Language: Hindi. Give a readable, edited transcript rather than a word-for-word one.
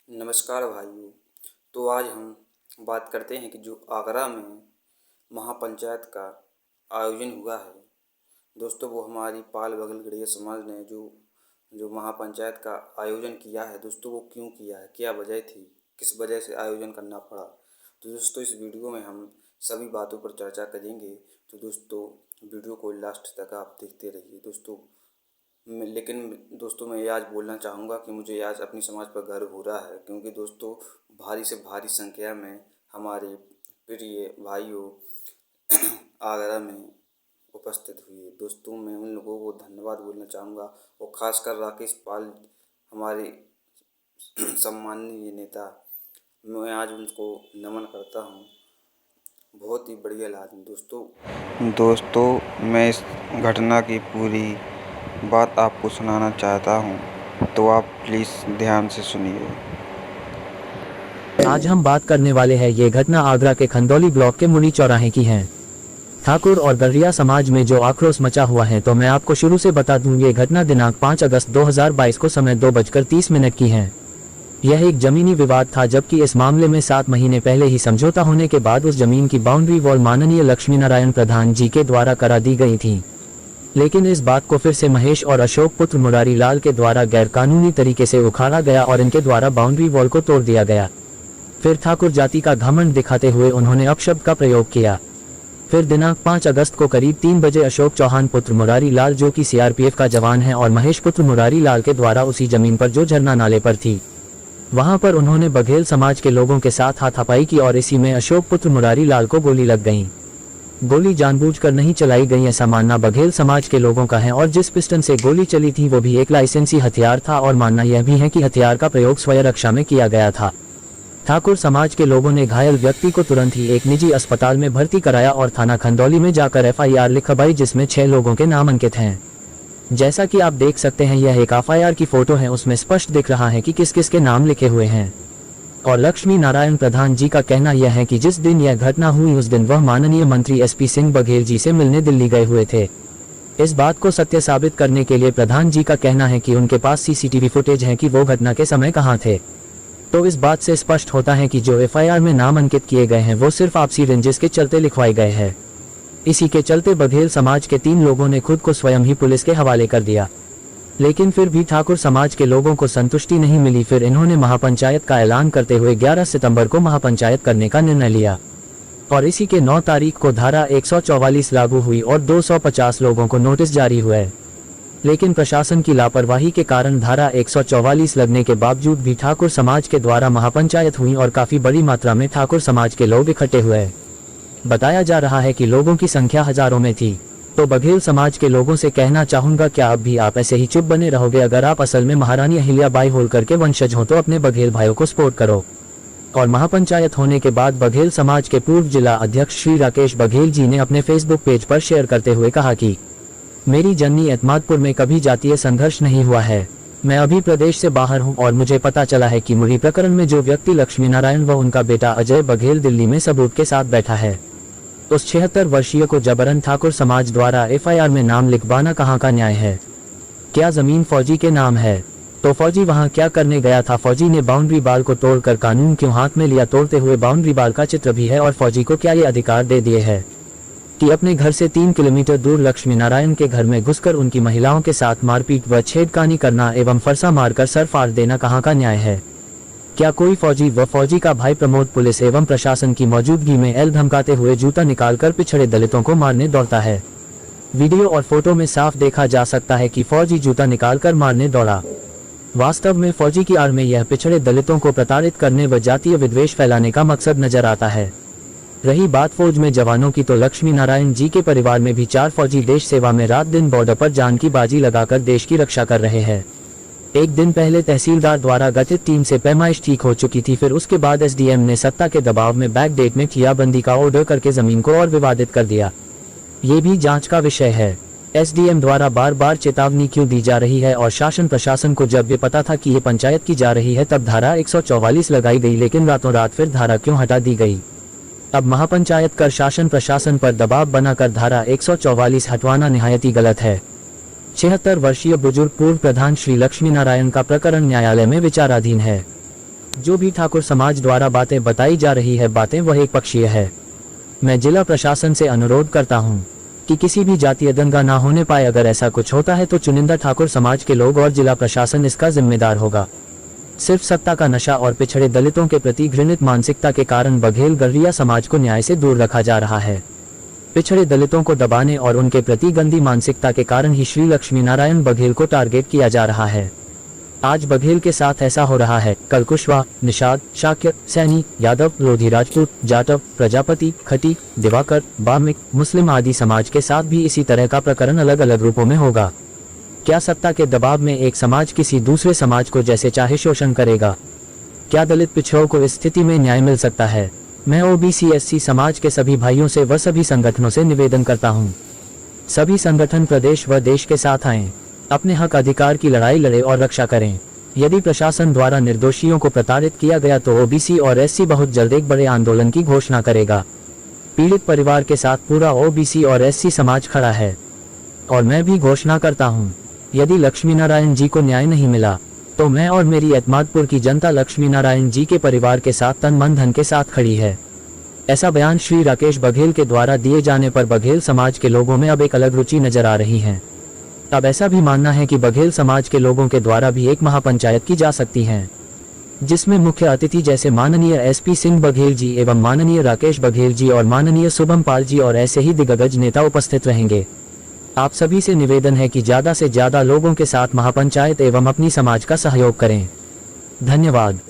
नमस्कार भाइयों। तो आज हम बात करते हैं कि जो आगरा में महापंचायत का आयोजन हुआ है दोस्तों, वो हमारी पाल बघेल गढ़िया समाज ने जो महापंचायत का आयोजन किया है दोस्तों, वो क्यों किया है, क्या वजह थी, किस वजह से आयोजन करना पड़ा। तो दोस्तों इस वीडियो में हम सभी बातों पर चर्चा करेंगे। तो दोस्तों वीडियो को लास्ट तक आप देखते रहिए दोस्तों। लेकिन दोस्तों मैं ये आज बोलना चाहूँगा कि मुझे आज अपनी समाज पर गर्व हो रहा है, क्योंकि दोस्तों भारी से भारी संख्या में हमारे प्रिय भाइयों आगरा में उपस्थित हुए। दोस्तों मैं उन लोगों को धन्यवाद बोलना चाहूँगा, और ख़ासकर राकेश पाल हमारे सम्माननीय नेता, मैं आज उनको नमन करता हूँ। बहुत ही बढ़िया लाद दोस्तों मैं इस घटना की पूरी बात आपको सुनाना चाहता हूँ, तो आप प्लीज़ ध्यान से सुनिए। आज हम बात करने वाले हैं ये घटना आगरा के खंदौली ब्लॉक के मुनी चौराहे की है। ठाकुर और गढ़िया समाज में जो आक्रोश मचा हुआ है, तो मैं आपको शुरू से बता दूं, ये घटना दिनांक 5 अगस्त 2022 को समय 2:30 की है। यह एक जमीनी विवाद था, जबकि इस मामले में 7 महीने पहले ही समझौता होने के बाद उस जमीन की बाउंड्री वॉल माननीय लक्ष्मी नारायण प्रधान जी के द्वारा करा दी गई थी। लेकिन इस बात को फिर से महेश और अशोक पुत्र मुरारी लाल के द्वारा गैरकानूनी तरीके से उखाड़ा गया और इनके द्वारा बाउंड्री वॉल को तोड़ दिया गया। फिर ठाकुर जाति का घमंड दिखाते हुए उन्होंने अपशब्द का प्रयोग किया। फिर दिनांक 5 अगस्त को करीब 3 बजे अशोक चौहान पुत्र मुरारी लाल, जो कि सीआरपीएफ का जवान है, और महेश पुत्र मुरारी लाल के द्वारा उसी जमीन पर जो झरना नाले पर थी, वहां पर उन्होंने बघेल समाज के लोगों के साथ हाथापाई की और इसी में अशोक पुत्र मुरारी लाल को गोली लग गई। गोली जानबूझकर नहीं चलाई गई, ऐसा मानना बघेल समाज के लोगों का है, और जिस पिस्टन से गोली चली थी वो भी एक लाइसेंसी हथियार था, और मानना यह भी है कि हथियार का प्रयोग स्वयं रक्षा में किया गया था। ठाकुर समाज के लोगों ने घायल व्यक्ति को तुरंत ही एक निजी अस्पताल में भर्ती कराया और थाना खंदौली में जाकर FIR लिखवाई, जिसमें 6 लोगों के नाम अंकित हैं। जैसा कि आप देख सकते हैं, यह एक FIR की फोटो है, उसमें स्पष्ट दिख रहा है कि किस किस के नाम लिखे हुए हैं। और लक्ष्मी नारायण प्रधान जी का कहना यह है कि जिस दिन यह घटना हुई उस दिन वह माननीय मंत्री SP सिंह बघेल जी से मिलने दिल्ली गए हुए थे। इस बात को सत्य साबित करने के लिए प्रधान जी का कहना है कि उनके पास CCTV फुटेज है कि वो घटना के समय कहाँ थे। तो इस बात से स्पष्ट होता है कि जो FIR में नाम अंकित किए गए हैं वो सिर्फ आपसी रंजिश के चलते लिखवाए गए हैं। इसी के चलते बघेल समाज के 3 लोगों ने खुद को स्वयं ही पुलिस के हवाले कर दिया। लेकिन फिर भी ठाकुर समाज के लोगों को संतुष्टि नहीं मिली। फिर इन्होंने महापंचायत का ऐलान करते हुए 11 सितंबर को महापंचायत करने का निर्णय लिया, और इसी के 9 तारीख को धारा 144 लागू हुई और 250 लोगों को नोटिस जारी हुए। लेकिन प्रशासन की लापरवाही के कारण धारा 144 लगने के बावजूद भी ठाकुर समाज के द्वारा महापंचायत हुई और काफी बड़ी मात्रा में ठाकुर समाज के लोग इकट्ठे हुए। बताया जा रहा है कि लोगों की संख्या हजारों में थी। तो बघेल समाज के लोगों से कहना चाहूंगा, क्या अब भी आप ऐसे ही चुप बने रहोगे? अगर आप असल में महारानी अहिल्याबाई होलकर के वंशज हो तो अपने बघेल भाइयों को सपोर्ट करो। और महापंचायत होने के बाद बघेल समाज के पूर्व जिला अध्यक्ष श्री राकेश बघेल जी ने अपने फेसबुक पेज पर शेयर करते हुए कहा कि मेरी जननी एतमादपुर में कभी जातीय संघर्ष नहीं हुआ है। मैं अभी प्रदेश से बाहर हूं और मुझे पता चला है कि मुरी प्रकरण में जो व्यक्ति लक्ष्मी नारायण व उनका बेटा अजय बघेल दिल्ली में सबूत के साथ बैठा है, उस 76 वर्षीय को जबरन ठाकुर समाज द्वारा FIR में नाम लिखवाना कहाँ का न्याय है? क्या जमीन फौजी के नाम है? तो फौजी वहाँ क्या करने गया था? फौजी ने बाउंड्री बाल को तोड़कर कानून क्यों हाथ में लिया? तोड़ते हुए बाउंड्री बाल का चित्र भी है, और फौजी को क्या ये अधिकार दे दिए है कि अपने घर से 3 किलोमीटर दूर लक्ष्मी नारायण के घर में घुसकर उनकी महिलाओं के साथ मारपीट व छेड़खानी करना एवं फरसा मारकर सर फाड़ देना कहाँ का न्याय है? क्या कोई फौजी व फौजी का भाई प्रमोद पुलिस एवं प्रशासन की मौजूदगी में एल धमकाते हुए जूता निकालकर पिछड़े दलितों को मारने दौड़ता है? वीडियो और फोटो में साफ देखा जा सकता है कि फौजी जूता निकालकर मारने दौड़ा। वास्तव में फौजी की आड़ में यह पिछड़े दलितों को प्रताड़ित करने व जातीय विद्वेष फैलाने का मकसद नजर आता है। रही बात फौज में जवानों की, तो लक्ष्मी नारायण जी के परिवार में भी 4 फौजी देश सेवा में रात दिन बॉर्डर पर जान की बाजी लगाकर देश की रक्षा कर रहे हैं। एक दिन पहले तहसीलदार द्वारा गठित टीम से पैमाइश ठीक हो चुकी थी। फिर उसके बाद SDM ने सत्ता के दबाव में बैकडेट में ठियाबंदी का ऑर्डर करके जमीन को और विवादित कर दिया। ये भी जांच का विषय है। SDM द्वारा बार बार चेतावनी क्यों दी जा रही है, और शासन प्रशासन को जब ये पता था कि ये पंचायत की जा रही है तब धारा 144 लगाई गई, लेकिन रातों रात फिर धारा क्यों हटा दी गई? अब महापंचायत कर शासन प्रशासन पर दबाव बनाकर धारा 144 हटवाना निहायत ही गलत है। 76 वर्षीय बुजुर्ग पूर्व प्रधान श्री लक्ष्मी नारायण का प्रकरण न्यायालय में विचाराधीन है। जो भी ठाकुर समाज द्वारा बातें बताई जा रही है बातें वह एक पक्षीय है। मैं जिला प्रशासन से अनुरोध करता हूं कि किसी भी जातीय दंगा ना होने पाए। अगर ऐसा कुछ होता है तो चुनिंदा ठाकुर समाज के लोग और जिला प्रशासन इसका जिम्मेदार होगा। सिर्फ सत्ता का नशा और पिछड़े दलितों के प्रति घृणित मानसिकता के कारण बघेल गढ़िया समाज को न्याय से दूर रखा जा रहा है। पिछड़े दलितों को दबाने और उनके प्रति गंदी मानसिकता के कारण ही श्री लक्ष्मी नारायण बघेल को टारगेट किया जा रहा है। आज बघेल के साथ ऐसा हो रहा है, कल कुशवाहा, निषाद, शाक्य, सैनी, यादव, लोधी, राजपूत, जाटव, प्रजापति, खटी, दिवाकर, बाल्मीक, मुस्लिम आदि समाज के साथ भी इसी तरह का प्रकरण अलग अलग रूपों में होगा। क्या सत्ता के दबाव में एक समाज किसी दूसरे समाज को जैसे चाहे शोषण करेगा? क्या दलित पिछड़ों को इस स्थिति में न्याय मिल सकता है? मैं ओबीसी एससी समाज के सभी भाइयों से व सभी संगठनों से निवेदन करता हूं, सभी संगठन प्रदेश व देश के साथ आएं, अपने हक अधिकार की लड़ाई लड़े और रक्षा करें। यदि प्रशासन द्वारा निर्दोषियों को प्रताड़ित किया गया तो ओबीसी और एससी बहुत जल्द एक बड़े आंदोलन की घोषणा करेगा। पीड़ित परिवार के साथ पूरा ओबीसी और एससी समाज खड़ा है। और मैं भी घोषणा करता हूं, यदि लक्ष्मी नारायण जी को न्याय नहीं मिला तो मैं और मेरी एतमादपुर की जनता लक्ष्मी नारायण जी के परिवार के साथ तन मन धन के साथ खड़ी है। ऐसा बयान श्री राकेश बघेल के द्वारा दिए जाने पर बघेल समाज के लोगों में अब एक अलग रुचि नजर आ रही है। अब ऐसा भी मानना है कि बघेल समाज के लोगों के द्वारा भी एक महापंचायत की जा सकती है, जिसमें मुख्य अतिथि जैसे माननीय एसपी सिंह बघेल जी एवं माननीय राकेश बघेल जी और माननीय शुभम पाल जी और ऐसे ही दिग्गज नेता उपस्थित रहेंगे। आप सभी से निवेदन है कि ज्यादा से ज्यादा लोगों के साथ महापंचायत एवं अपनी समाज का सहयोग करें। धन्यवाद।